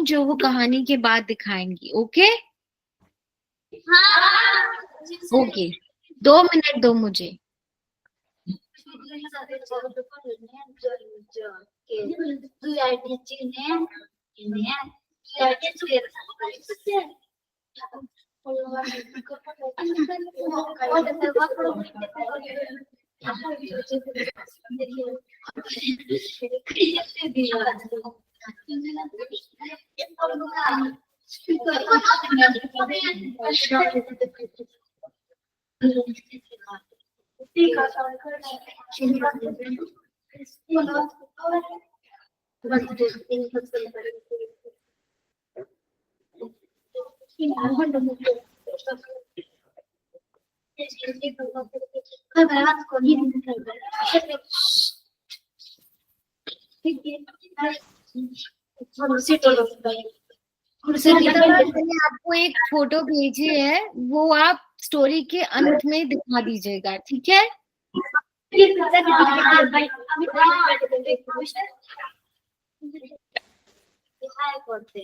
जो वो कहानी के बाद दिखाएंगी। ओके ओके, 2 मिनट दो मुझे। मैंने आपको एक फोटो भेजी है, वो आप स्टोरी के अंत में दिखा दीजिएगा, ठीक है?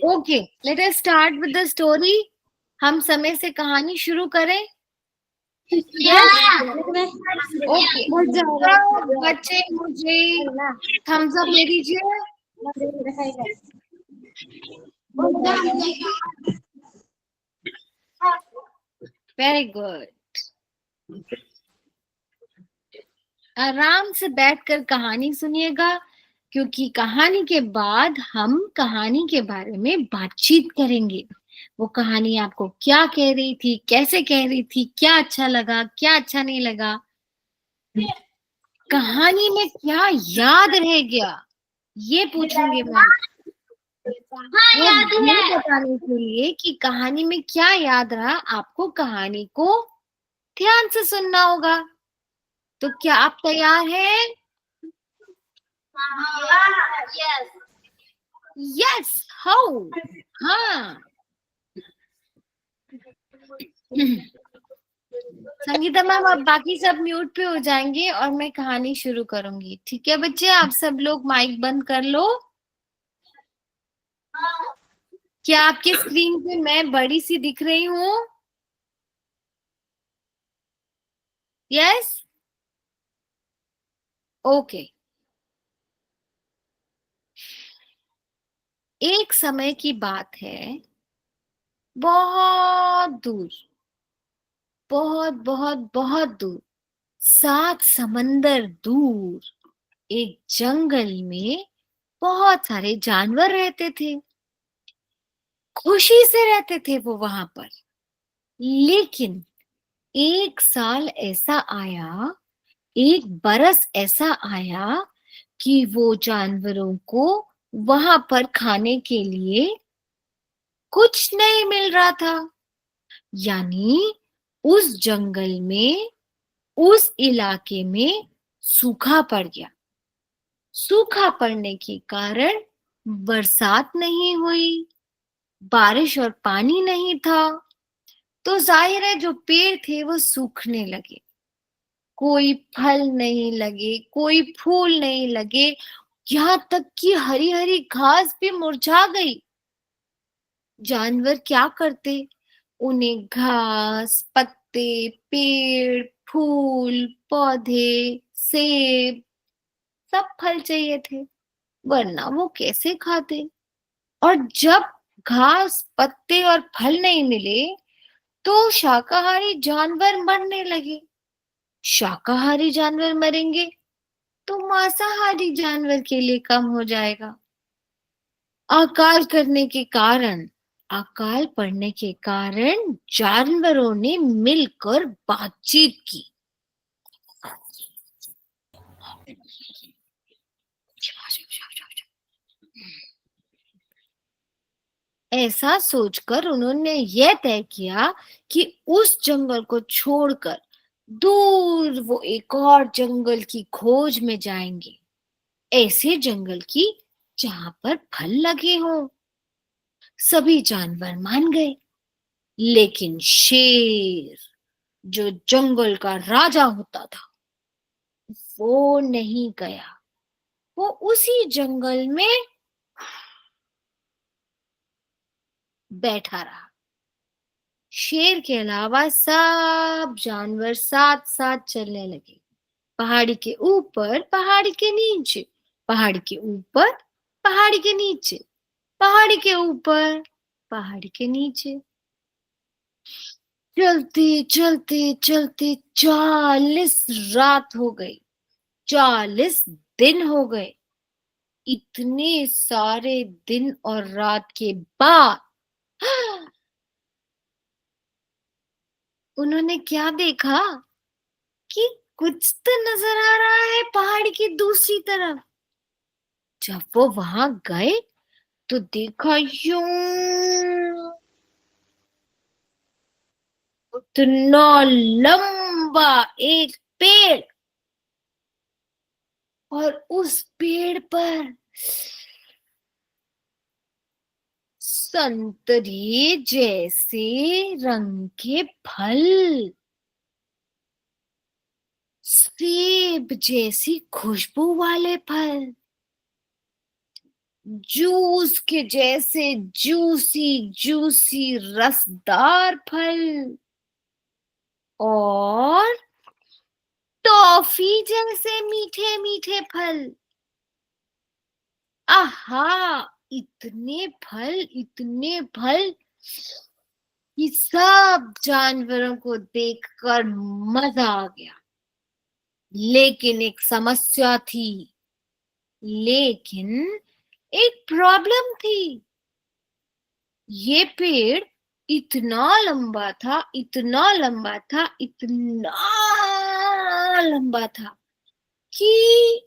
Okay, let us start with the story. हम समय से कहानी शुरू करें। ओके, बच्चे मुझे थम्स अप दे दीजिए। Very good. आराम से बैठकर कहानी सुनिएगा, क्योंकि कहानी के बाद हम कहानी के बारे में बातचीत करेंगे। वो कहानी आपको क्या कह रही थी, कैसे कह रही थी, क्या अच्छा लगा, क्या अच्छा नहीं लगा, कहानी में क्या याद रह गया, ये पूछूंगी मैं। ये बताने के लिए कि कहानी में क्या याद रहा, आपको कहानी को ध्यान से सुनना होगा। तो क्या आप तैयार हैं? Yes, how? हाँ। संगीता मैम, आप बाकी सब म्यूट पे हो जाएंगे और मैं कहानी शुरू करूंगी, ठीक है बच्चे? आप सब लोग माइक बंद कर लो। क्या आपके स्क्रीन पे मैं बड़ी सी दिख रही हूँ? Yes, okay. एक समय की बात है, बहुत दूर, बहुत बहुत बहुत दूर, 7 समंदर दूर, एक जंगल में बहुत सारे जानवर रहते थे। खुशी से रहते थे वो वहां पर। लेकिन एक साल ऐसा आया, एक बरस ऐसा आया कि वो जानवरों को वहां पर खाने के लिए कुछ नहीं मिल रहा था। यानी उस जंगल में, उस इलाके में सूखा पड़ गया। सूखा पड़ने के कारण बरसात नहीं हुई, बारिश और पानी नहीं था, तो जाहिर है जो पेड़ थे वो सूखने लगे। कोई फल नहीं लगे, कोई फूल नहीं लगे, यहाँ तक कि हरी हरी घास भी मुरझा गई। जानवर क्या करते? उन्हें घास, पत्ते, पेड़, फूल, पौधे, सेब, सब फल चाहिए थे, वरना वो कैसे खाते? और जब घास, पत्ते और फल नहीं मिले तो शाकाहारी जानवर मरने लगे। शाकाहारी जानवर मरेंगे तो मांसाहारी जानवर के लिए कम हो जाएगा। अकाल पड़ने के कारण जानवरों ने मिलकर बातचीत की। ऐसा सोचकर उन्होंने यह तय किया कि उस जंगल को छोड़कर दूर वो एक और जंगल की खोज में जाएंगे, ऐसे जंगल की जहां पर फल लगे हों। सभी जानवर मान गए, लेकिन शेर, जो जंगल का राजा होता था, वो नहीं गया। वो उसी जंगल में बैठा रहा। शेर के अलावा सब जानवर साथ साथ चलने लगे। पहाड़ी के ऊपर, पहाड़ी के नीचे, पहाड़ी के ऊपर, पहाड़ी के नीचे, पहाड़ी के ऊपर, पहाड़ी के नीचे। चलते चलते चलते 40 रात हो गई, 40 दिन हो गए। इतने सारे दिन और रात के बाद उन्होंने क्या देखा कि कुछ तो नजर आ रहा है पहाड़ की दूसरी तरफ। जब वो वहां गए तो देखा यूं उतना लंबा एक पेड़, और उस पेड़ पर संतरे जैसे रंग के फल, सेब जैसी खुशबू वाले फल, जूस के जैसे जूसी जूसी रसदार फल, और टॉफी जैसे मीठे मीठे फल। आहा, इतने फल, इतने फल कि सब जानवरों को देखकर मजा आ गया। लेकिन एक समस्या थी, लेकिन एक प्रॉब्लम थी। ये पेड़ इतना लंबा था, इतना लंबा था, इतना लंबा था कि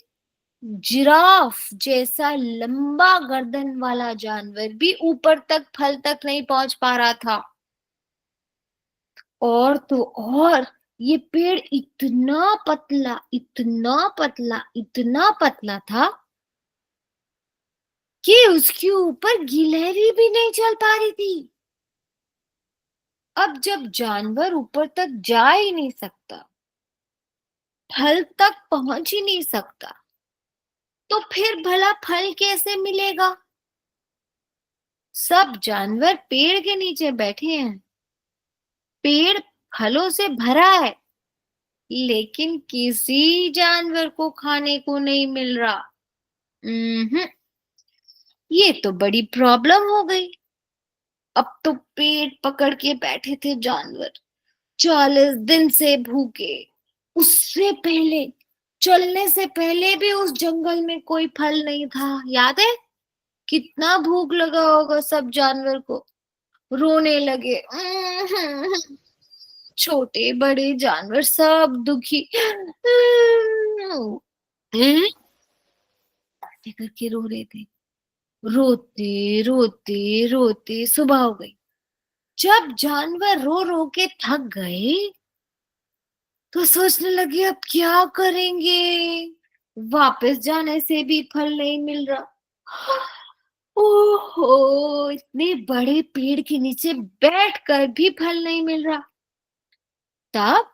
जिराफ जैसा लंबा गर्दन वाला जानवर भी ऊपर तक, फल तक नहीं पहुंच पा रहा था। और तो और, ये पेड़ इतना पतला, इतना पतला, इतना पतला था कि उसके ऊपर गिलहरी भी नहीं चल पा रही थी। अब जब जानवर ऊपर तक जा ही नहीं सकता, फल तक पहुंच ही नहीं सकता, तो फिर भला फल कैसे मिलेगा? सब जानवर पेड़ के नीचे बैठे हैं, पेड़ फलों से भरा है, लेकिन किसी जानवर को खाने को नहीं मिल रहा। ये तो बड़ी प्रॉब्लम हो गई। अब तो पेट पकड़ के बैठे थे जानवर, 40 दिन से भूखे। उससे पहले, चलने से पहले भी उस जंगल में कोई फल नहीं था, याद है? कितना भूख लगा होगा सब जानवर को। रोने लगे। छोटे बड़े जानवर सब दुखी। ऐसे करके रो रहे थे। रोते रोते रोते सुबह हो गई। जब जानवर रो रो के थक गए तो सोचने लगे अब क्या करेंगे, वापस जाने से भी फल नहीं मिल रहा। ओहो, इतने बड़े पेड़ के नीचे बैठकर भी फल नहीं मिल रहा। तब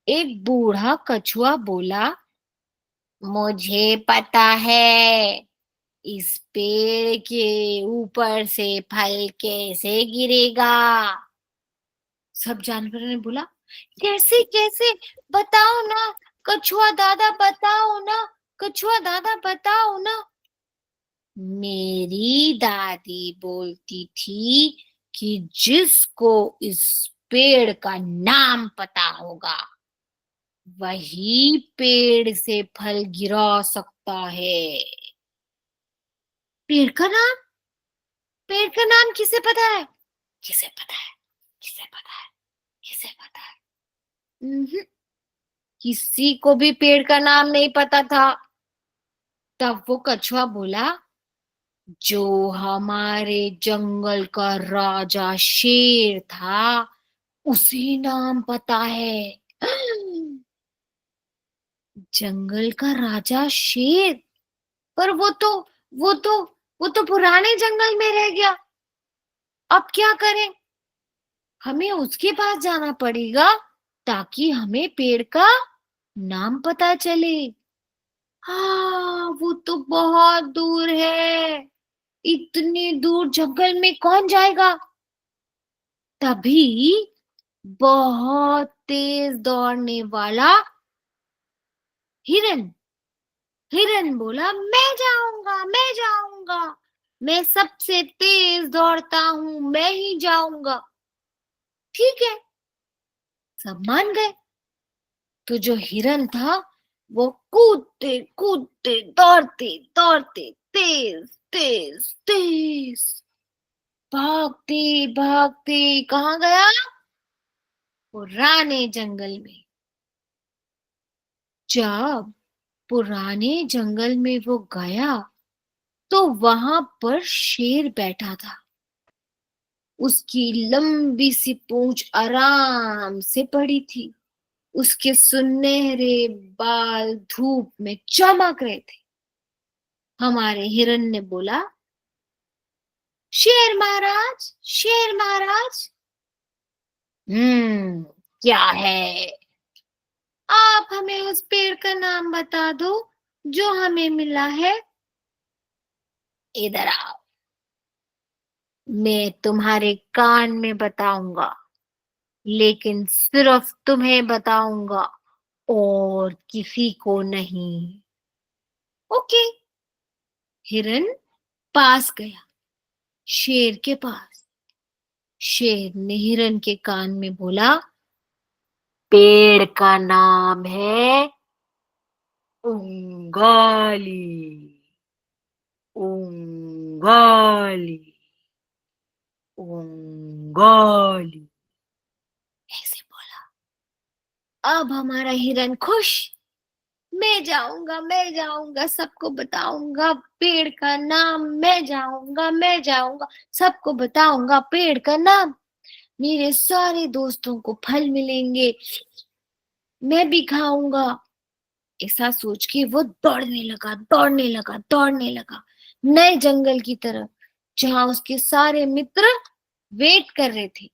एक बूढ़ा कछुआ बोला, मुझे पता है इस पेड़ के ऊपर से फल कैसे गिरेगा। सब जानवरों ने बोला, कैसे कैसे, बताओ ना कछुआ दादा, बताओ ना कछुआ दादा, बताओ ना। मेरी दादी बोलती थी कि जिसको इस पेड़ का नाम पता होगा वही पेड़ से फल गिरा सकता है। पेड़ का नाम? पेड़ का नाम किसे पता है? किसे पता है? किसे पता है? किसे पता है? किसी को भी पेड़ का नाम नहीं पता था। तब वो कछुआ बोला, जो हमारे जंगल का राजा शेर था उसी नाम पता है। जंगल का राजा शेर? पर वो तो वो तो पुराने जंगल में रह गया। अब क्या करें? हमें उसके पास जाना पड़ेगा ताकि हमें पेड़ का नाम पता चले। हाँ, वो तो बहुत दूर है। इतनी दूर जंगल में कौन जाएगा? तभी बहुत तेज दौड़ने वाला हिरन हिरन बोला, मैं जाऊंगा, मैं सबसे तेज दौड़ता हूं, मैं ही जाऊंगा। ठीक है, सब मान गए। तो जो हिरन था वो कूदते कूदते दौड़ते दौड़ते तेज तेज तेज भागते भागते कहाँ गया? पुराने जंगल में। जब पुराने जंगल में वो गया तो वहां पर शेर बैठा था। उसकी लंबी सी पूंछ आराम से पड़ी थी। उसके सुनहरे बाल धूप में चमक रहे थे। हमारे हिरन ने बोला, शेर महाराज, क्या है? आप हमें उस पेड़ का नाम बता दो जो हमें मिला है। इधर आओ, मैं तुम्हारे कान में बताऊंगा, लेकिन सिर्फ तुम्हें बताऊंगा और किसी को नहीं। ओके। हिरन पास गया, शेर के पास। शेर ने हिरन के कान में बोला, पेड़ का नाम है उंगाली। उंगाली। उंगाली ऐसे बोला। अब हमारा हिरन खुश। मैं जाऊंगा, सबको बताऊंगा पेड़ का नाम। मैं जाऊंगा, सबको बताऊंगा पेड़ का नाम। मेरे सारे दोस्तों को फल मिलेंगे, मैं भी खाऊंगा। ऐसा सोच के वो दौड़ने लगा नए जंगल की तरफ, जहां उसके सारे मित्र वेट कर रहे थे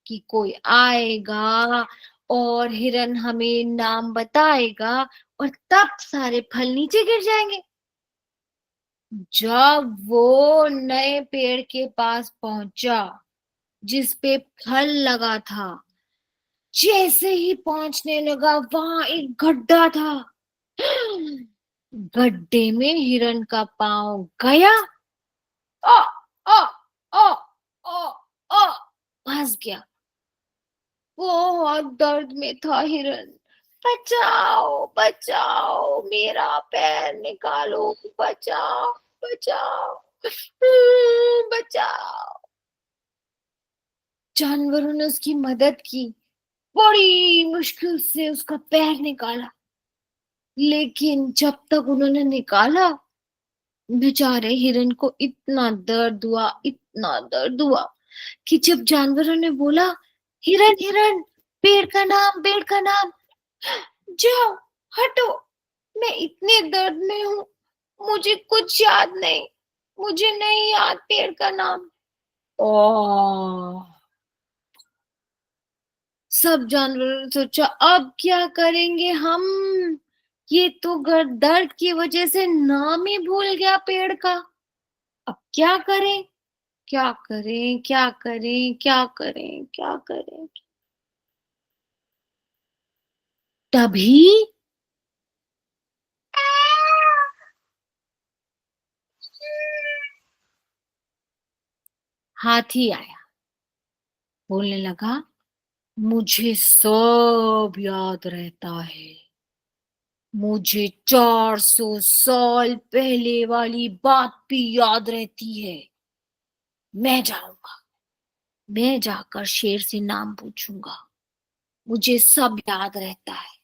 कि कोई आएगा और हिरन हमें नाम बताएगा और तब सारे फल नीचे गिर जाएंगे। जब वो नए पेड़ के पास पहुंचा जिस पे फल लगा था, जैसे ही पहुंचने लगा वहां एक गड्ढा था। गड्ढे में हिरन का पांव गया। आ, आ, आ, आ, आ, फंस गया। बहुत दर्द में था हिरन। बचाओ बचाओ, मेरा पैर निकालो, बचाओ बचाओ, बचाओ। जानवरों ने उसकी मदद की, बड़ी मुश्किल से उसका पैर निकाला। लेकिन जब तक उन्होंने निकाला, बेचारे हिरन को इतना दर्द हुआ कि जब जानवरों ने बोला, हिरन हिरन, पेड़ का नाम, जाओ, हटो, मैं इतने दर्द में हूं, मुझे कुछ याद नहीं, मुझे नहीं याद पेड़ का नाम। ओ, सब जानवरों ने सोचा, अब क्या करेंगे हम? ये तो दर्द की वजह से नाम ही भूल गया पेड़ का। अब क्या करें? क्या करें? क्या करें? क्या करें? क्या करें? तभी हाथी आया, बोलने लगा, मुझे सब याद रहता है। मुझे 400 साल पहले वाली बात भी याद रहती है। मैं जाऊंगा, मैं जाकर शेर से नाम पूछूंगा। मुझे सब याद रहता है,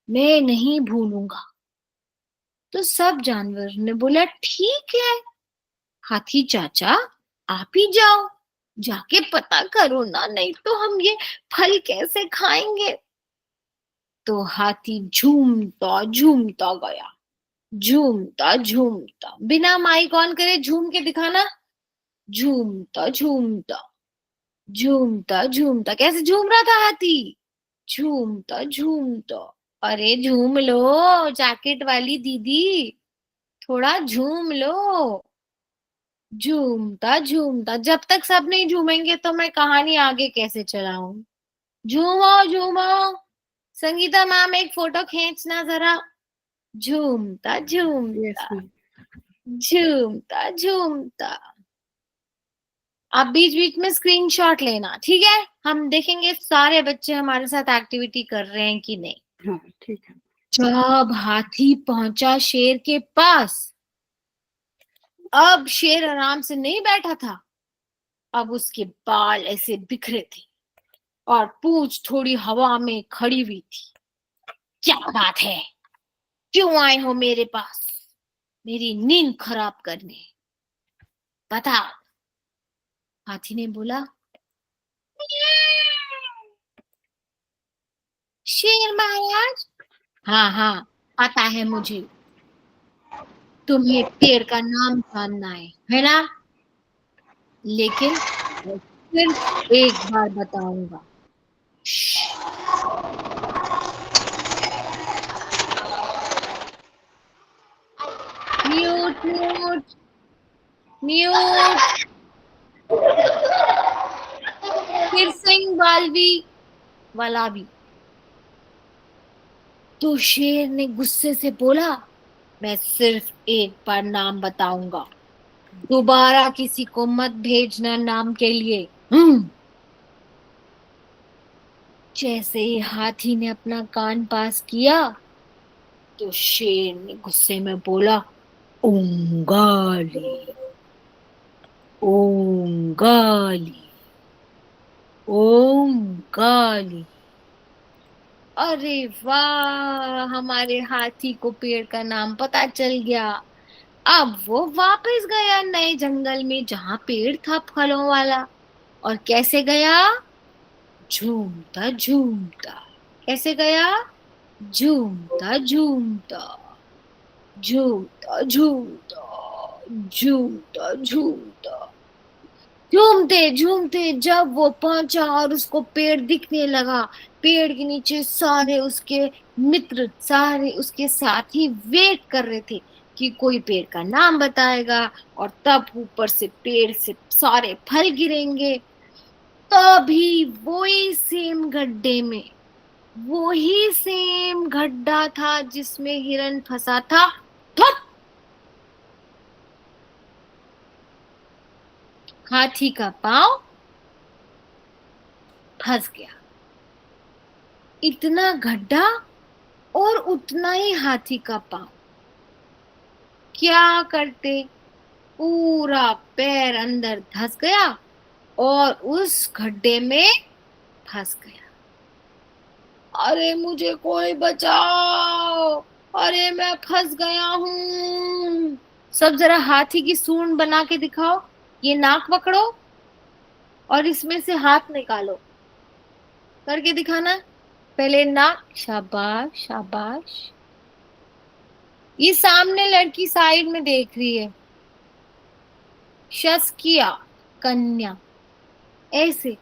मैं नहीं भूलूंगा। तो सब जानवर ने बोला, ठीक है हाथी चाचा, आप ही जाओ, जाके पता करो ना, नहीं तो हम ये फल कैसे खाएंगे। तो हाथी झूमता झूमता गया, झूमता झूमता, बिना माइक ऑन करे झूम के दिखाना। झूमता झूमता, झूमता झूमता, कैसे झूम रहा था हाथी? झूमता झूमता। अरे झूम लो जैकेट वाली दीदी, थोड़ा झूम लो। झूमता झूमता, जब तक सब नहीं झूमेंगे तो मैं कहानी आगे कैसे चलाऊं। झूमो झूमो, संगीता मैम एक फोटो खींचना जरा। झूमता यस झूमता, मैम। झूमता झूमता। आप बीच बीच में स्क्रीनशॉट लेना, ठीक है? हम देखेंगे सारे बच्चे हमारे साथ एक्टिविटी कर रहे हैं कि नहीं। हाँ ठीक है। जब हाथी पहुंचा शेर के पास, अब शेर आराम से नहीं बैठा था। अब उसके बाल ऐसे बिखरे थे और पूंछ थोड़ी हवा में खड़ी हुई थी। क्या बात है, क्यों आए हो मेरे पास मेरी नींद खराब करने? बताओ। हाथी ने बोला। शेर महाराज, हाँ हाँ, पता है मुझे, तुम्हें पेड़ का नाम जानना है ना? लेकिन मैं सिर्फ एक बार बताऊंगा। Mute mute mute. फिर सिंह वालवी वाला भी। तो शेर ने गुस्से से बोला, मैं सिर्फ एक बार नाम बताऊंगा, दोबारा किसी को मत भेजना नाम के लिए। जैसे ही हाथी ने अपना कान पास किया तो शेर ने गुस्से में बोला, ओंगाली, ओंगाली, ओंगाली। अरे वाह, हमारे हाथी को पेड़ का नाम पता चल गया। अब वो वापस गया नए जंगल में जहां पेड़ था फलों वाला। और कैसे गया? झूमता झूमता। कैसे गया? झूमता झूमता, झूमता झूमता, झूमता झूमता। झूमते झूमते जब वो पहुंचा और उसको पेड़ दिखने लगा, पेड़ के नीचे सारे उसके मित्र, सारे उसके साथी वेट कर रहे थे कि कोई पेड़ का नाम बताएगा और तब ऊपर से पेड़ से सारे फल गिरेंगे। तभी वही सेम गड्ढे में, वही सेम गड्ढा था जिसमें हिरन फंसा था। थप! हाथी का पांव फंस गया। इतना गड्ढा और उतना ही हाथी का पांव। क्या करते, पूरा पैर अंदर धंस गया और उस गड्ढे में फंस गया। अरे मुझे कोई बचाओ, अरे मैं फंस गया हूं। सब जरा हाथी की सूंड बना के दिखाओ। ये नाक पकड़ो और इसमें से हाथ निकालो। करके दिखाना। पहले नाक, शाबाश शाबाश। ये सामने लड़की साइड में देख रही है। शस्किया, कन्या, ऐसे।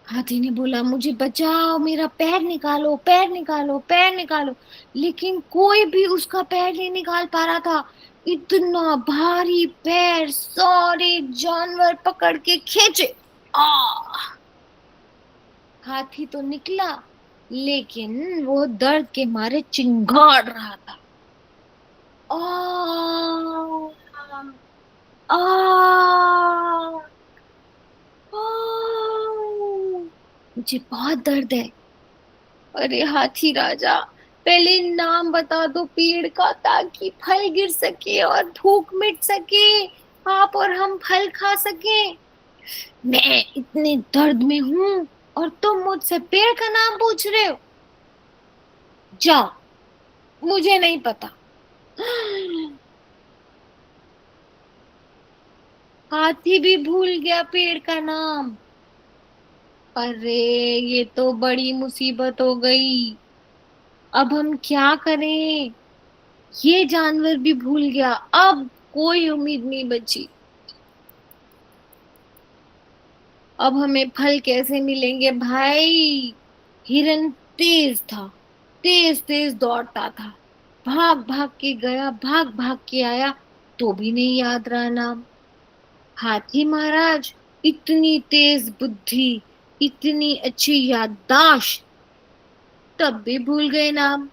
हाथी ने बोला, मुझे बचाओ, मेरा पैर निकालो, पैर निकालो, पैर निकालो। लेकिन कोई भी उसका पैर नहीं निकाल पा रहा था। इतना भारी पैर सारे जानवर पकड़ के खींचे। आ हाथी तो निकला, लेकिन वो दर्द के मारे चिंगाड़ रहा था। आ आ आ मुझे बहुत दर्द है। अरे हाथी राजा, पहले नाम बता दो पेड़ का ताकि फल गिर सके और भूख मिट सके, आप और हम फल खा सके। मैं इतने दर्द में हूं और तुम मुझसे पेड़ का नाम पूछ रहे हो? जाओ, मुझे नहीं पता। हाथी भी भूल गया पेड़ का नाम। अरे ये तो बड़ी मुसीबत हो गई। अब हम क्या करें? ये जानवर भी भूल गया, अब कोई उम्मीद नहीं बची। अब हमें फल कैसे मिलेंगे भाई? हिरन तेज था, तेज तेज दौड़ता था, भाग भाग के गया, भाग भाग के आया, तो भी नहीं याद रहा नाम। हाथी महाराज, इतनी तेज बुद्धि, इतनी अच्छी याददाश्त, तब भी भूल गए नाम।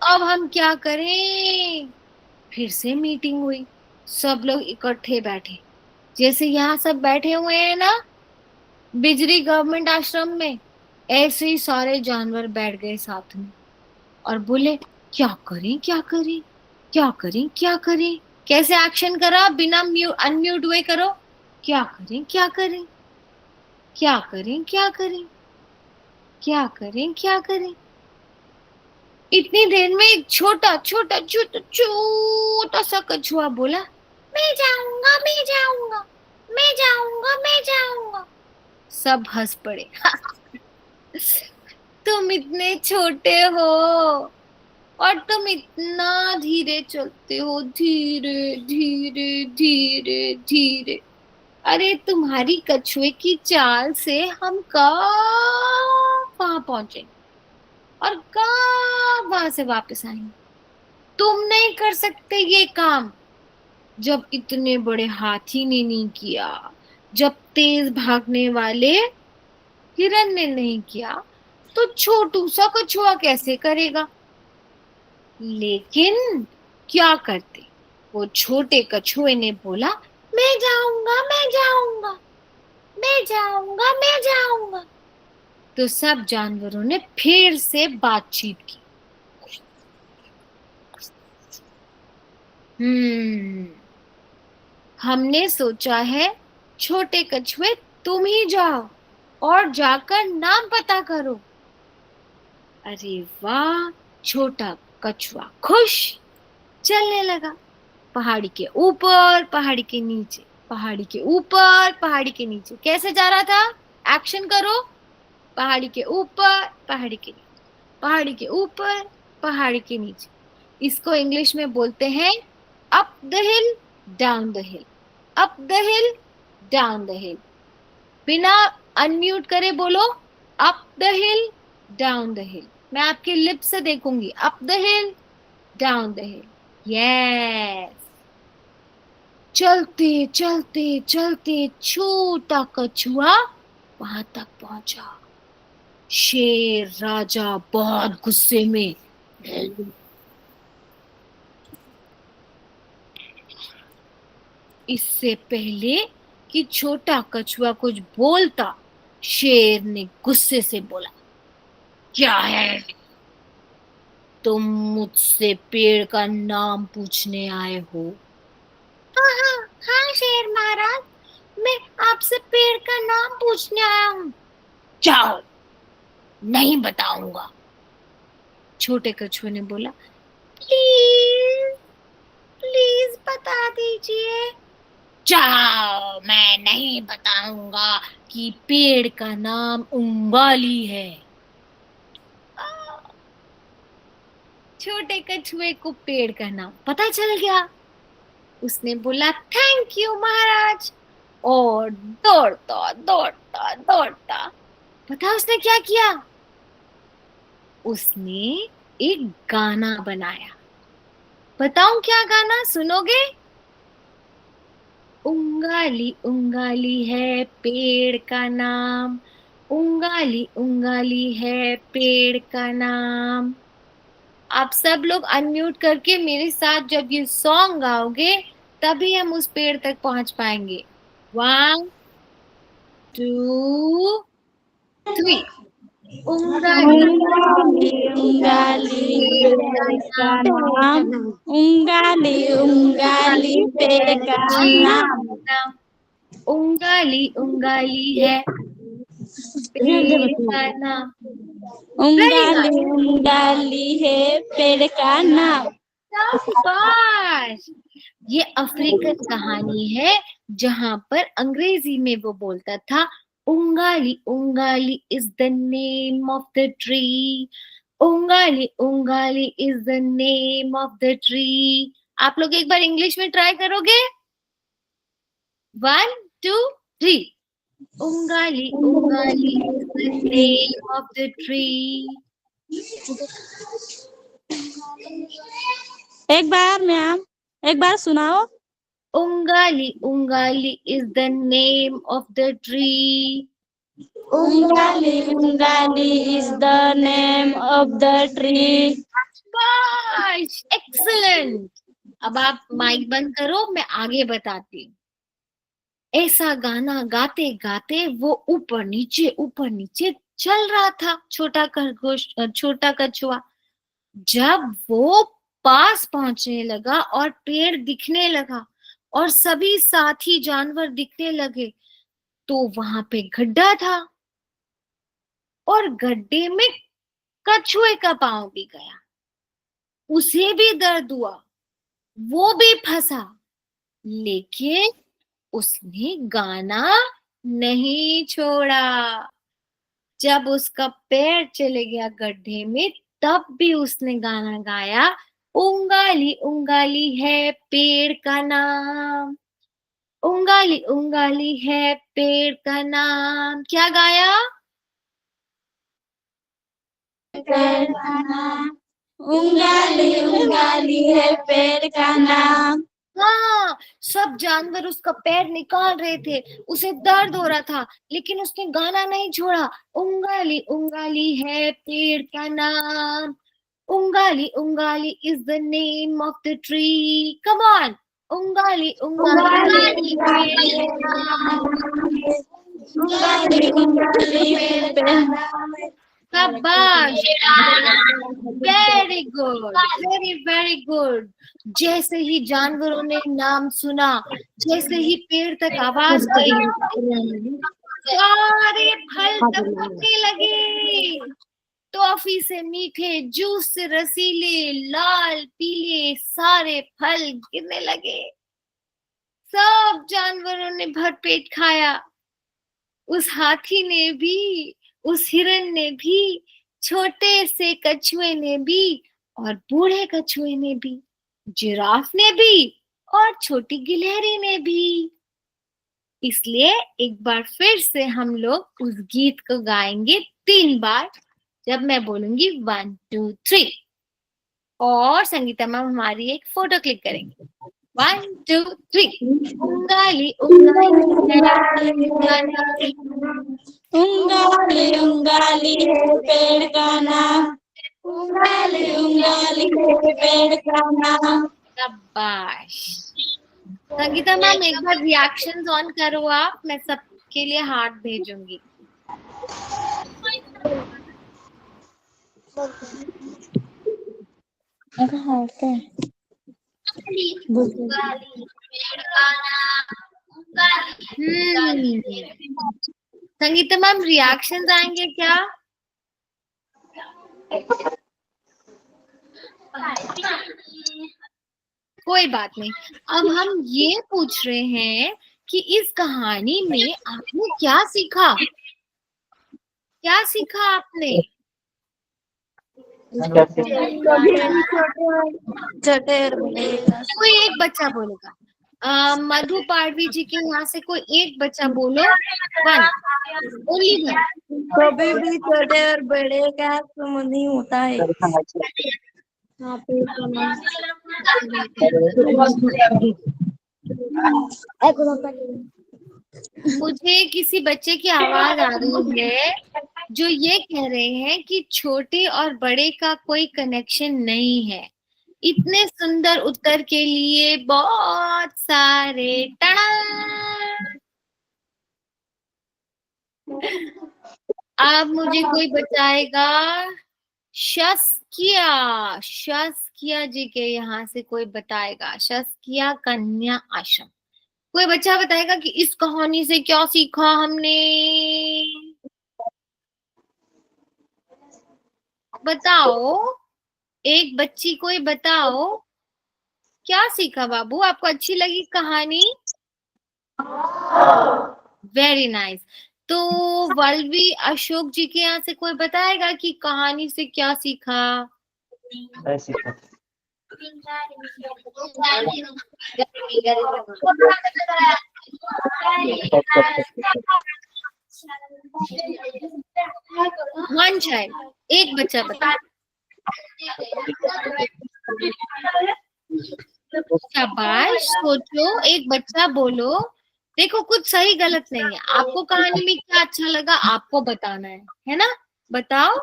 अब हम क्या करें? फिर से मीटिंग हुई, सब लोग इकट्ठे बैठे, जैसे यहाँ सब बैठे हुए हैं ना बिजरी गवर्नमेंट आश्रम में, ऐसे ही सारे जानवर बैठ गए साथ में और बोले क्या करें क्या करें, क्या करें क्या करें। कैसे एक्शन करा, बिना अनम्यूट हुए करो। क्या करें क्या करें, क्या करें क्या करें, क्या करें क्या करें। इतनी देर में एक छोटा छोटा छोटा छोटा सा कछुआ बोला, मैं जाऊंगा मैं जाऊंगा, मैं जाऊंगा मैं जाऊंगा। सब हंस पड़े। तुम इतने छोटे हो और तुम इतना धीरे चलते हो, धीरे धीरे धीरे धीरे। अरे तुम्हारी कछुए की चाल से हम कहाँ पहुंचे और कब वहां से वापस आएंगे। तुम नहीं कर सकते ये काम। जब इतने बड़े हाथी ने नहीं किया, जब तेज भागने वाले हिरन ने नहीं किया, तो छोटू सा कछुआ कैसे करेगा। लेकिन क्या करते, वो छोटे कछुए ने बोला, मैं जाऊंगा मैं जाऊंगा, मैं जाऊंगा मैं जाऊंगा। तो सब जानवरों ने फिर से बातचीत की। हम्म, हमने सोचा है छोटे कछुए तुम ही जाओ और जाकर नाम पता करो। अरे वाह, छोटा कछुआ खुश चलने लगा। पहाड़ी के ऊपर, पहाड़ी के नीचे, पहाड़ी के ऊपर, पहाड़ी के नीचे। कैसे जा रहा था? एक्शन करो। पहाड़ी के ऊपर, पहाड़ी के नीचे, पहाड़ी के ऊपर, पहाड़ी के नीचे। इसको इंग्लिश में बोलते हैं up the hill, down the hill, up the hill, down the हिल। बिना अनम्यूट करे बोलो, up the hill, down the हिल। मैं आपके लिप से देखूंगी, up the hill, down the hill. Yes. चलते चलते चलते छोटा कछुआ वहां तक पहुंचा। शेर राजा बहुत गुस्से में, इससे पहले कि छोटा कछुआ कुछ बोलता, शेर ने गुस्से से बोला, क्या है? तुम मुझसे पेड़ का नाम पूछने आए हो? हाँ हाँ हाँ शेर महाराज, मैं आपसे पेड़ का नाम पूछने आया हूँ। जाओ, नहीं बताऊंगा। छोटे कछुए ने बोला, प्लीज प्लीज बता दीजिए। जाओ, मैं नहीं बताऊंगा कि पेड़ का नाम उंगाली है। छोटे कछुए को पेड़ का नाम पता चल गया। उसने बोला, थैंक यू महाराज, और दौड़ता दौड़ता दौड़ता, पता उसने क्या किया? उसने एक गाना बनाया। बताऊं क्या गाना, सुनोगे? उंगाली उंगाली है पेड़ का नाम, उंगाली उंगाली है पेड़ का नाम। आप सब लोग अनम्यूट करके मेरे साथ जब ये सॉन्ग गाओगे, तभी हम उस पेड़ तक पहुंच पाएंगे। 1 2 3। उंगाली उंगाली उंगाली पेड़ का पेड़ का नाम, नाम, उंगाली उंगाली पेड़ का नाम, नाम, उंगाली उंगाली है पेड़ का नाम। वेरी उंगाली गुड, उंगाली है पेड़ का नाम। शाबाश। ये अफ्रीकन कहानी है जहां पर अंग्रेजी में वो बोलता था, उंगाली उंगाली is the name of the tree, उंगाली उंगाली is the name of the tree. आप लोग एक बार इंग्लिश में ट्राई करोगे? 1 2 3। उंगाली उंगाली is the name of the tree. एक बार मैम, एक बार सुनाओ। Ungali, Ungali is the name of the tree. Ungali, Ungali is the name of the tree. शाबाश, excellent. अब आप माइक बंद करो, मैं आगे बताती हूँ। ऐसा गाना गाते गाते वो ऊपर नीचे चल रहा था, छोटा खरगोश, छोटा कछुआ। जब वो पास पहुंचने लगा और पेड़ दिखने लगा और सभी साथी जानवर दिखने लगे, तो वहां पे गड्ढा था और गड्ढे में कछुए का पांव भी गया। उसे भी दर्द हुआ, वो भी फंसा, लेकिन उसने गाना नहीं छोड़ा। जब उसका पैर चले गया गड्ढे में, तब भी उसने गाना गाया, उंगाली उंगाली है पेड़ का नाम, उंगाली उंगाली है पेड़ का नाम। क्या गाया? उंगाली, उंगाली है पेड़ का नाम। हाँ, सब जानवर उसका पैर निकाल रहे थे, उसे दर्द हो रहा था, लेकिन उसने गाना नहीं छोड़ा। उंगाली उंगाली है पेड़ का नाम, उंगाली उंगाली is the name of the tree. Come on, उंगाली उंगाली है पेड़ का नाम। उंगाली, उंगाली है पेड़ का नाम। शाबाश, very good, very very good. जैसे ही जानवरों ने नाम सुना, जैसे ही पेड़ तक आवाज गई, सारे फल टपकने लगे। टॉफी से मीठे, जूस से रसीले, लाल पीले सारे फल गिरने लगे। सब जानवरों ने भरपेट खाया। उस हाथी ने भी, उस हिरन ने भी, छोटे से कछुए ने भी, और बूढ़े कछुए ने भी, जिराफ ने भी, और छोटी गिलहरी ने भी। इसलिए एक बार फिर से हम लोग उस गीत को गाएंगे 3 बार। जब मैं बोलूंगी 1 2 3, और संगीता मैम हमारी एक फोटो क्लिक करेंगे। 1 2 3। उंगाली उंगाली उंगाली, उंगाली है पेड़ का नाम। उंगाली, उंगाली है पेड़ का नाम। शाबाश। संगीता मैम एक बार रिएक्शंस ऑन करो आप, मैं सबके लिए हार्ट भेजूंगी। संगीता मैम रिएक्शंस आएंगे क्या? कोई बात नहीं। अब हम ये पूछ रहे हैं कि इस कहानी में आपने क्या सीखा? क्या सीखा आपने? छोटे कोई एक बच्चा बोलेगा। मधु पाड़वी जी के यहाँ से कोई एक बच्चा बोलो। 1 ओनली 1। कभी भी छोटे और बड़े का संबंध नहीं होता है। मुझे किसी बच्चे की आवाज आ रही है जो ये कह रहे हैं कि छोटे और बड़े का कोई कनेक्शन नहीं है। इतने सुंदर उत्तर के लिए बहुत सारे टाड़ा। अब मुझे कोई बताएगा, शस्किया जी के यहाँ से कोई बताएगा, शस्किया कन्या आश्रम। कोई बच्चा बताएगा कि इस कहानी से क्या सीखा हमने? बताओ, एक बच्ची कोई बताओ, क्या सीखा बाबू? आपको अच्छी लगी कहानी? Very nice. तो वल्लवी अशोक जी के यहाँ से कोई बताएगा कि कहानी से क्या सीखा? वन चाइल्ड, एक बच्चा बता। शाबाश, सोचो, एक बच्चा बोलो। देखो कुछ सही गलत नहीं है, आपको कहानी में क्या अच्छा लगा आपको बताना है ना? बताओ।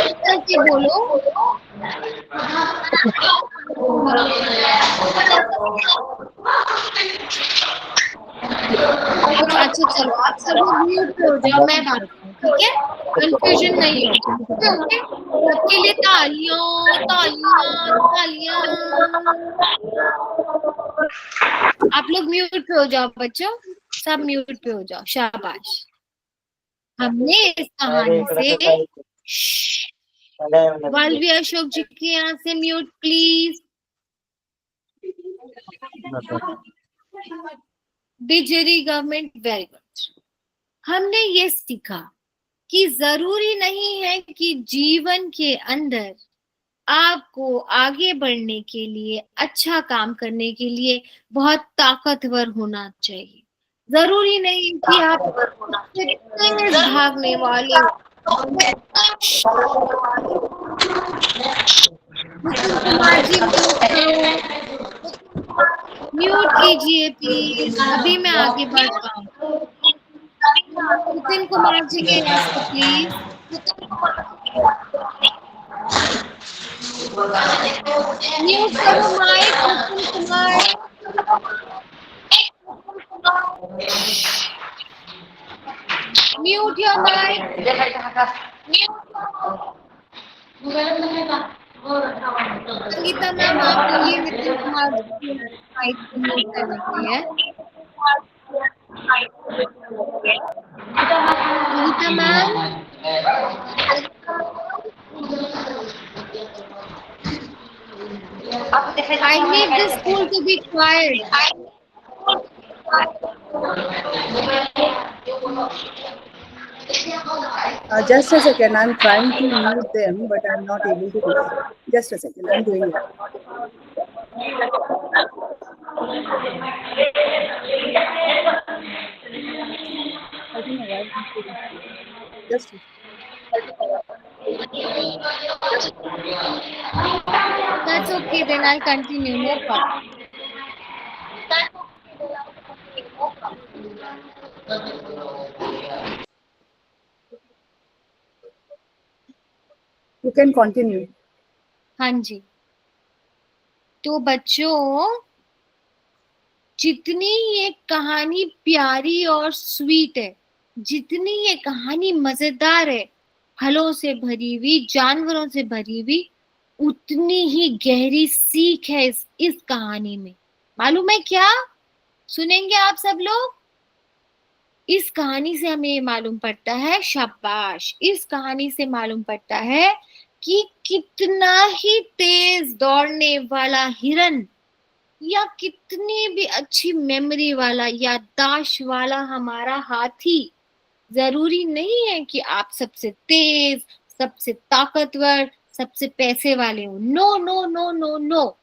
एक करके बोलो। अच्छा चलो, आप सब लोग म्यूट पे हो जाओ, मैं बात करूँ, ठीक है? कंफ्यूजन नहीं हो। ओके ओके, सबके लिए तालियां तालियां तालियां। आप लोग म्यूट पे हो जाओ बच्चों, सब म्यूट पे हो जाओ, शाबाश। हमने इस कहानी से वाल्वी अशोक जी के यहाँ से म्यूट प्लीज। बिजरी गवर्नमेंट, वेरी गुड। हमने ये सीखा कि जरूरी नहीं है कि जीवन के अंदर आपको आगे बढ़ने के लिए, अच्छा काम करने के लिए बहुत ताकतवर होना चाहिए। जरूरी नहीं कि आप तेज भागने वाले हो। नितिन कुमार जी म्यूट करो, म्यूट कीजिए प्लीज, अभी मैं आगे बढ़ पाऊँ। नितिन कुमार जी के यहाँ से प्लीज म्यूट करो mic, Nitin Kumar. Mute your mic. Sangeeta ma'am आप बोलिए नितिन कुमार जी के माइक को म्यूट करने के लिए। Sangeeta ma'am, I need the school to be quiet. Just a second, I'm trying to mute them, but I'm not able to do it. Just a second, I'm doing it. I don't know why. Just a That's okay, then I'll continue, no problem. You can continue. हाँ जी, तो बच्चों, जितनी ये कहानी प्यारी और sweet है, जितनी ये कहानी मजेदार है, फलों से भरी हुई, जानवरों से भरी हुई, उतनी ही गहरी सीख है इस कहानी में। मालूम है क्या? सुनेंगे आप सब लोग? इस कहानी से हमें ये मालूम पड़ता है, शाबाश, इस कहानी से मालूम पड़ता है कि कितना ही तेज दौड़ने वाला हिरन या कितनी भी अच्छी मेमोरी वाला, याददाश्त वाला हमारा हाथी, जरूरी नहीं है कि आप सबसे तेज, सबसे ताकतवर, सबसे पैसे वाले हो। No no no no no.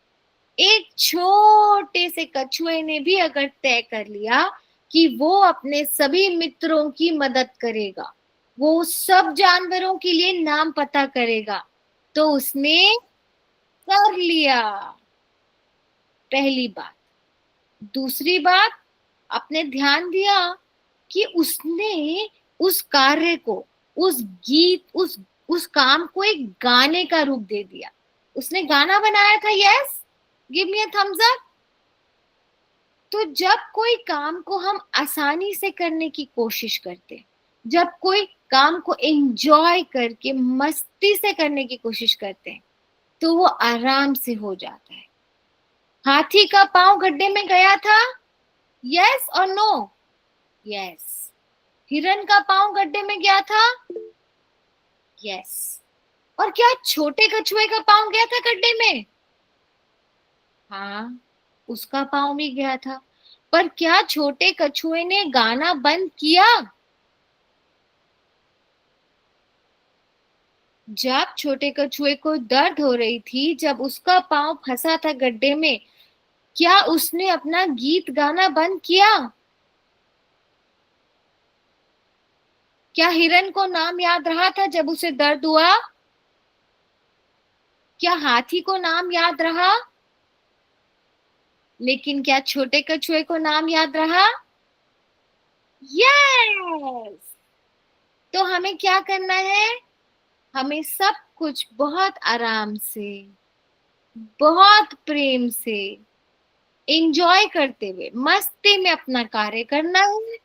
एक छोटे से कछुए ने भी अगर तय कर लिया कि वो अपने सभी मित्रों की मदद करेगा, वो सब जानवरों के लिए नाम पता करेगा, तो उसने कर लिया। पहली बात। दूसरी बात, आपने ध्यान दिया कि उसने उस कार्य को, उस गीत, उस काम को एक गाने का रूप दे दिया। उसने गाना बनाया था। Yes, give me a thumbs up. तो जब कोई काम को हम आसानी से करने की कोशिश करते, जब कोई काम को एंजॉय करके मस्ती से करने की कोशिश करते हैं, तो वो आराम से हो जाता है। हाथी का पांव गड्ढे में गया था, यस और नो? यस। हिरन का पांव गड्ढे में गया था, यस। और क्या छोटे कछुए का पांव गया था गड्ढे में? हाँ, उसका पांव भी गया था। पर क्या छोटे कछुए ने गाना बंद किया? जब छोटे कछुए को दर्द हो रही थी, जब उसका पांव फंसा था गड्ढे में, क्या उसने अपना गीत गाना बंद किया? क्या हिरन को नाम याद रहा था जब उसे दर्द हुआ? क्या हाथी को नाम याद रहा? लेकिन क्या छोटे कछुए को नाम याद रहा? यस। तो हमें क्या करना है? हमें सब कुछ बहुत आराम से, बहुत प्रेम से, एंजॉय करते हुए, मस्ती में अपना कार्य करना है।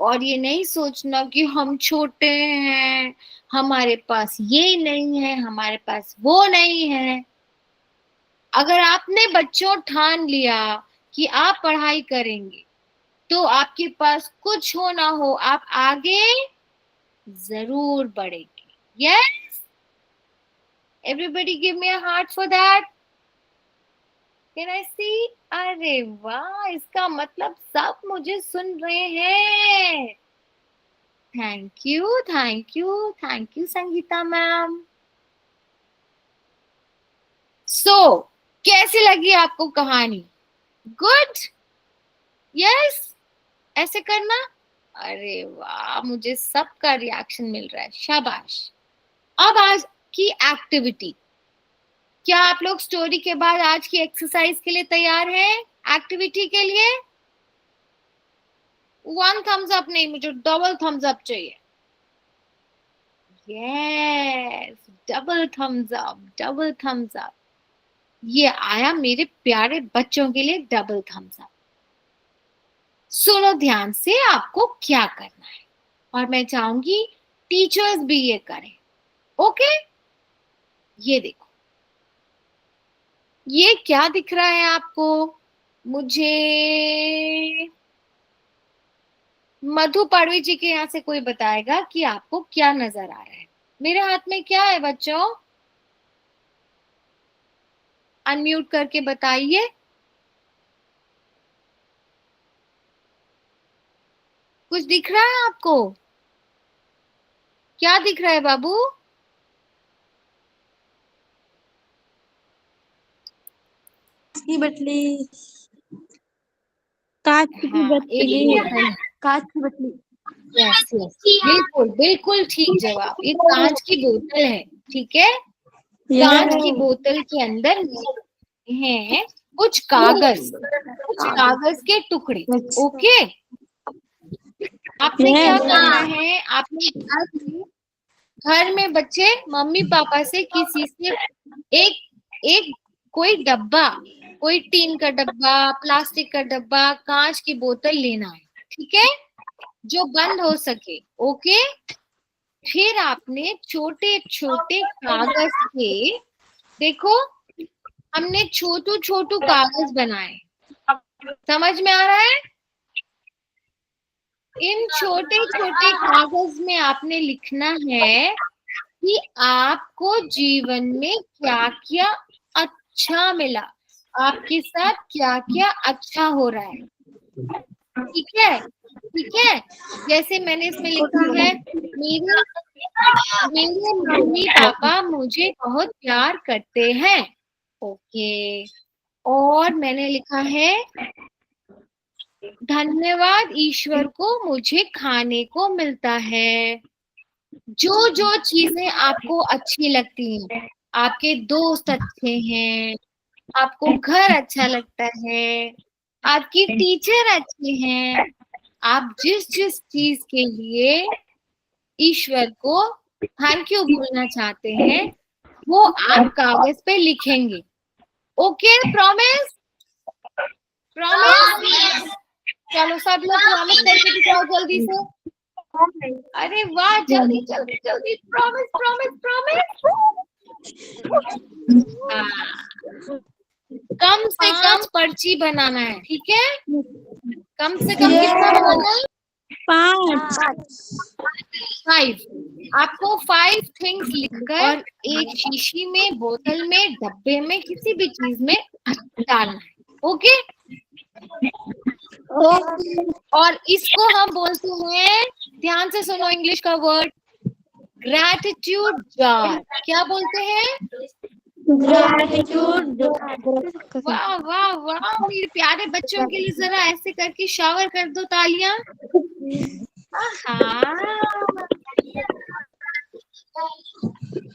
और ये नहीं सोचना कि हम छोटे हैं, हमारे पास ये नहीं है, हमारे पास वो नहीं है। अगर आपने बच्चों ठान लिया कि आप पढ़ाई करेंगे, तो आपके पास कुछ हो ना हो, आप आगे जरूर बढ़ेंगे। Yes, everybody give me a heart for that. Can I see? अरे वाह, इसका मतलब सब मुझे सुन रहे हैं। Thank you, thank you, thank you Sangeeta ma'am. So कैसी लगी आपको कहानी? गुड? यस, ऐसे करना। अरे वाह, मुझे सबका रिएक्शन मिल रहा है, शाबाश। अब आज की एक्टिविटी, क्या आप लोग स्टोरी के बाद आज की एक्सरसाइज के लिए तैयार हैं? एक्टिविटी के लिए 1 थम्स अप नहीं, मुझे डबल थम्स अप चाहिए। Yes, double thumbs up, double thumbs up. ये आया मेरे प्यारे बच्चों के लिए डबल थम्स अप। सुनो ध्यान से, आपको क्या करना है, और मैं चाहूंगी टीचर्स भी ये करें। ओके, ये देखो, ये क्या दिख रहा है आपको? मुझे मधु पाड़वी जी के यहाँ से कोई बताएगा कि आपको क्या नजर आ रहा है? मेरे हाथ में क्या है बच्चों? अनम्यूट करके बताइए। कुछ दिख रहा है आपको? क्या दिख रहा है बाबू? की बटली, कांच की हाँ, बटली, एक कांच की बटली। यस यस, बिल्कुल बिल्कुल ठीक जवाब। ये कांच की बोतल है, ठीक है। कांच की बोतल के अंदर हैं कुछ कागज, कुछ कागज के टुकड़े। ओके, आपने क्या करना है? आपने घर में बच्चे मम्मी पापा से किसी से एक एक कोई डब्बा, कोई टीन का डब्बा, प्लास्टिक का डब्बा, कांच की बोतल लेना है, ठीक है, जो बंद हो सके। ओके, फिर आपने छोटे छोटे कागज के, देखो हमने छोटू छोटू कागज बनाए, समझ में आ रहा है? इन छोटे छोटे कागज में आपने लिखना है कि आपको जीवन में क्या क्या अच्छा मिला, आपके साथ क्या क्या अच्छा हो रहा है। ठीक है, ठीक है। जैसे मैंने इसमें लिखा है, मेरे मेरे मम्मी पापा मुझे बहुत प्यार करते हैं। ओके, और मैंने लिखा है, धन्यवाद ईश्वर को मुझे खाने को मिलता है। जो जो चीजें आपको अच्छी लगती हैं, आपके दोस्त अच्छे हैं, आपको घर अच्छा लगता है, आपकी टीचर अच्छे हैं, आप जिस जिस चीज के लिए ईश्वर को थैंक यू बोलना चाहते हैं, वो आप कागज पे लिखेंगे। Okay, promise? प्रॉमिस? चलो सब लोग प्रॉमिस करके दिखाओ जल्दी से। अरे वाह, जल्दी जल्दी जल्दी, प्रॉमिस प्रॉमिस प्रॉमिस। कम से कम पर्ची बनाना है, ठीक है? कम से कम कितना बनाना है? 5। आपको 5 थिंग्स लिखकर और एक शीशी में, बोतल में, डब्बे में, किसी भी चीज में डालना है। ओके, और इसको हम बोलते हैं, ध्यान से सुनो इंग्लिश का वर्ड, ग्रैटिट्यूड जार। क्या बोलते हैं? ग्रैटिट्यूड। वाह वाह वाह, मेरे प्यारे बच्चों के लिए जरा ऐसे करके शावर कर दो तालियां। हाँ,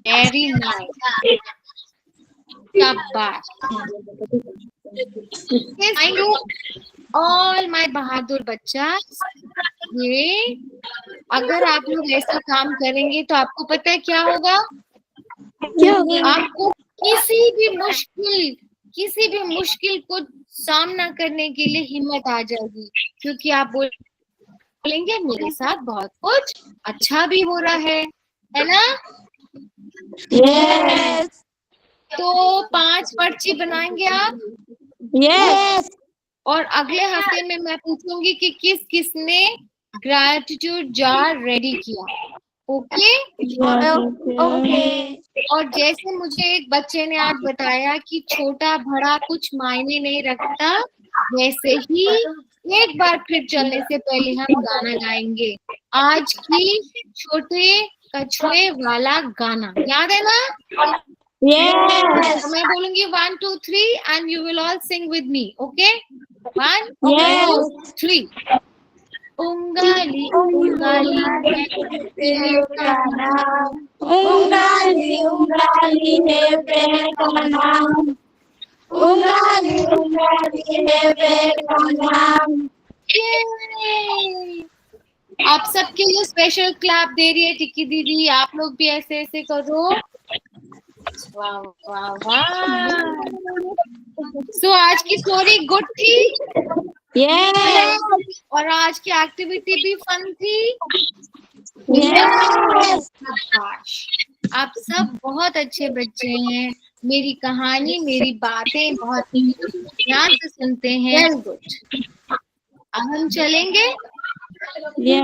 वेरी नाइस, शाबाश। थैंक यू ऑल माय बहादुर बच्चा। ये अगर आप लोग ऐसा काम करेंगे तो आपको पता है क्या होगा? आपको किसी भी मुश्किल को सामना करने के लिए हिम्मत आ जाएगी, क्योंकि आप बोलेंगे मेरे साथ बहुत कुछ अच्छा भी हो रहा है ना? Yes. तो 5 पर्ची बनाएंगे आप, Yes. और अगले हफ्ते में मैं पूछूंगी कि किस किसने ग्रैटिट्यूड जार रेडी किया। ओके? Okay. और जैसे मुझे एक बच्चे ने आज बताया कि छोटा बड़ा कुछ मायने नहीं रखता, वैसे ही एक बार फिर चलने से पहले हम गाना गाएंगे, आज की छोटे कछुए वाला गाना। याद है ना? Yes. तो मैं बोलूंगी 1 2 3 and you will all sing with me. Okay? 1 Yes. 2 3। उंगाली उंगाली पेड़ का नाम, उंगाली उंगाली है पेड़ का नाम, उंगाली उंगाली है पेड़ का नाम। Yay! आप सबके लिए स्पेशल क्लैप दे रही है टिक्की दीदी। आप लोग भी ऐसे ऐसे करो। वाह वाह वाह। सो आज की स्टोरी गुड थी। Yes. और आज की एक्टिविटी भी फन थी। Yes. शाबाश, आप सब बहुत अच्छे बच्चे हैं। मेरी कहानी, मेरी बातें बहुत ध्यान से सुनते हैं। गुड। अब हम चलेंगे। Yes.